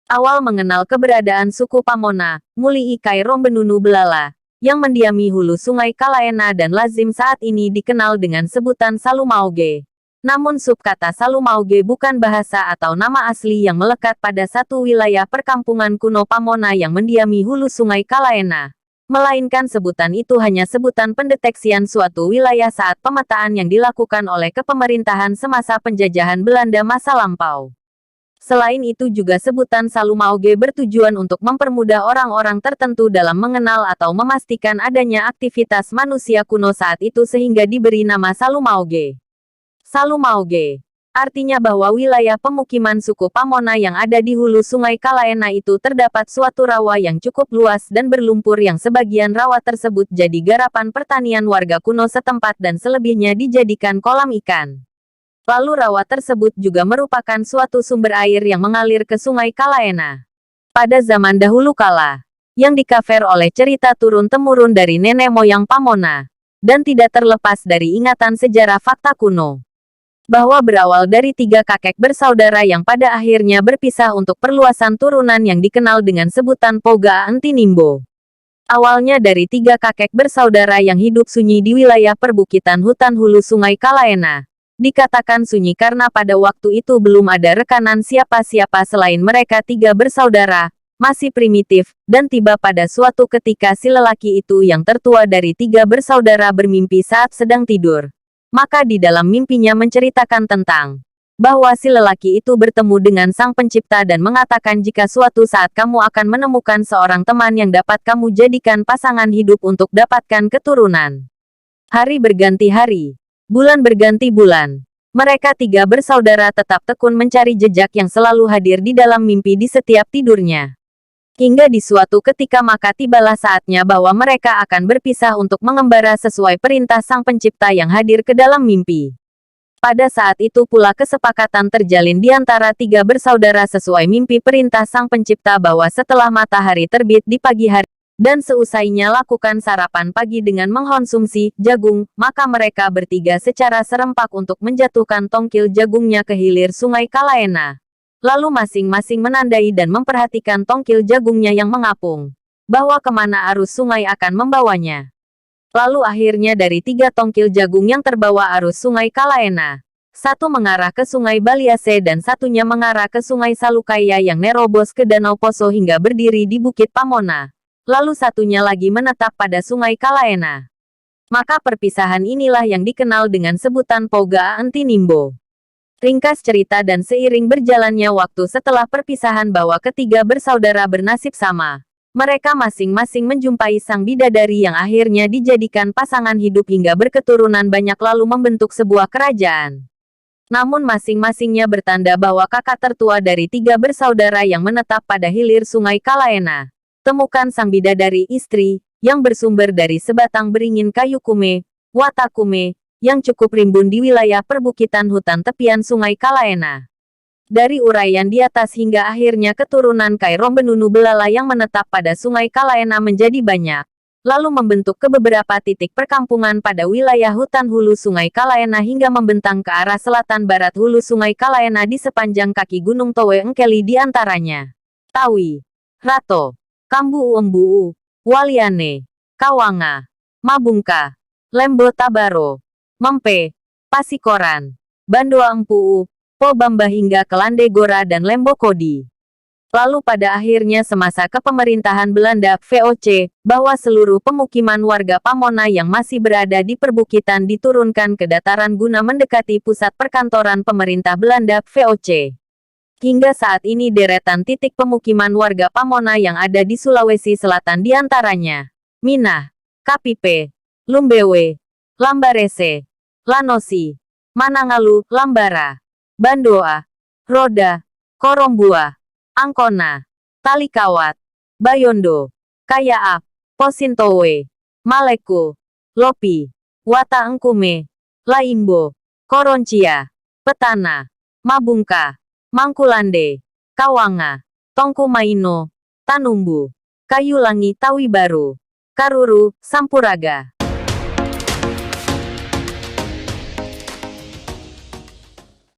Awal mengenal keberadaan suku Pamona, Muli Ikai Rombenunu Belala, yang mendiami hulu sungai Kalaena dan lazim saat ini dikenal dengan sebutan Salumauge. Namun subkata Salumauge bukan bahasa atau nama asli yang melekat pada satu wilayah perkampungan kuno Pamona yang mendiami hulu sungai Kalaena. Melainkan sebutan itu hanya sebutan pendeteksian suatu wilayah saat pemetaan yang dilakukan oleh kepemerintahan semasa penjajahan Belanda masa lampau. Selain itu juga sebutan Salumauge bertujuan untuk mempermudah orang-orang tertentu dalam mengenal atau memastikan adanya aktivitas manusia kuno saat itu sehingga diberi nama Salumauge. Salumauge artinya bahwa wilayah pemukiman suku Pamona yang ada di hulu sungai Kalaena itu terdapat suatu rawa yang cukup luas dan berlumpur yang sebagian rawa tersebut jadi garapan pertanian warga kuno setempat dan selebihnya dijadikan kolam ikan. Lalu rawa tersebut juga merupakan suatu sumber air yang mengalir ke sungai Kalaena. Pada zaman dahulu kala, yang dikaver oleh cerita turun-temurun dari nenek moyang Pamona, dan tidak terlepas dari ingatan sejarah fakta kuno. Bahwa berawal dari 3 kakek bersaudara yang pada akhirnya berpisah untuk perluasan turunan yang dikenal dengan sebutan Poga Antinimbo. Awalnya dari 3 kakek bersaudara yang hidup sunyi di wilayah perbukitan hutan hulu sungai Kalaena. Dikatakan sunyi karena pada waktu itu belum ada rekanan siapa-siapa selain mereka 3 bersaudara, masih primitif, dan tiba pada suatu ketika si lelaki itu yang tertua dari 3 bersaudara bermimpi saat sedang tidur. Maka di dalam mimpinya menceritakan tentang bahwa si lelaki itu bertemu dengan Sang Pencipta dan mengatakan jika suatu saat kamu akan menemukan seorang teman yang dapat kamu jadikan pasangan hidup untuk dapatkan keturunan. Hari berganti hari. Bulan berganti bulan. Mereka 3 bersaudara tetap tekun mencari jejak yang selalu hadir di dalam mimpi di setiap tidurnya. Hingga di suatu ketika maka tibalah saatnya bahwa mereka akan berpisah untuk mengembara sesuai perintah Sang Pencipta yang hadir ke dalam mimpi. Pada saat itu pula kesepakatan terjalin di antara 3 bersaudara sesuai mimpi perintah Sang Pencipta bahwa setelah matahari terbit di pagi hari, dan seusainya lakukan sarapan pagi dengan mengkonsumsi jagung, maka mereka bertiga secara serempak untuk menjatuhkan tongkil jagungnya ke hilir sungai Kalaena. Lalu masing-masing menandai dan memperhatikan tongkil jagungnya yang mengapung, bahwa kemana arus sungai akan membawanya. Lalu akhirnya dari 3 tongkil jagung yang terbawa arus sungai Kalaena, satu mengarah ke sungai Baliase dan satunya mengarah ke sungai Salukaya yang nerobos ke Danau Poso hingga berdiri di Bukit Pamona. Lalu satunya lagi menetap pada sungai Kalaena. Maka perpisahan inilah yang dikenal dengan sebutan Poga Antinimbo. Ringkas cerita dan seiring berjalannya waktu setelah perpisahan bahwa ketiga bersaudara bernasib sama. Mereka masing-masing menjumpai sang bidadari yang akhirnya dijadikan pasangan hidup hingga berketurunan banyak lalu membentuk sebuah kerajaan. Namun masing-masingnya bertanda bahwa kakak tertua dari 3 bersaudara yang menetap pada hilir sungai Kalaena. Temukan sang bidadari istri, yang bersumber dari sebatang beringin kayu kume, watakume, yang cukup rimbun di wilayah perbukitan hutan tepian sungai Kalaena. Dari uraian di atas hingga akhirnya keturunan Kai Rombenunu Belala yang menetap pada sungai Kalaena menjadi banyak, lalu membentuk ke beberapa titik perkampungan pada wilayah hutan hulu sungai Kalaena hingga membentang ke arah selatan barat hulu sungai Kalaena di sepanjang kaki Gunung Towe Engkeli di antaranya. Tawi, Rato, Kambu Uembuu, Waliane, Kawanga, Mabungka, Lembo Tabaro, Mempe, Pasikoran, Bandoa Empuu, Pobamba hingga ke Lande Gora dan Lembo Kodi. Lalu pada akhirnya semasa kepemerintahan Belanda VOC, bahwa seluruh pemukiman warga Pamona yang masih berada di perbukitan diturunkan ke dataran guna mendekati pusat perkantoran pemerintah Belanda VOC. Hingga saat ini deretan titik pemukiman warga Pamona yang ada di Sulawesi Selatan diantaranya Minah, Kapipe, Lumbewe, Lambarese, Lanosi, Manangalu, Lambara, Bandoa, Roda, Korombua, Angkona, Talikawat, Bayondo, Kayaap, Posintowe, Maleku, Lopi, Wata Engkume, Laimbo, Koroncia, Petana, Mabungka, Mangkulande, Kawanga, Tongkumaino, Tanumbu, Kayulangi Tawi Baru, Karuru, Sampuraga.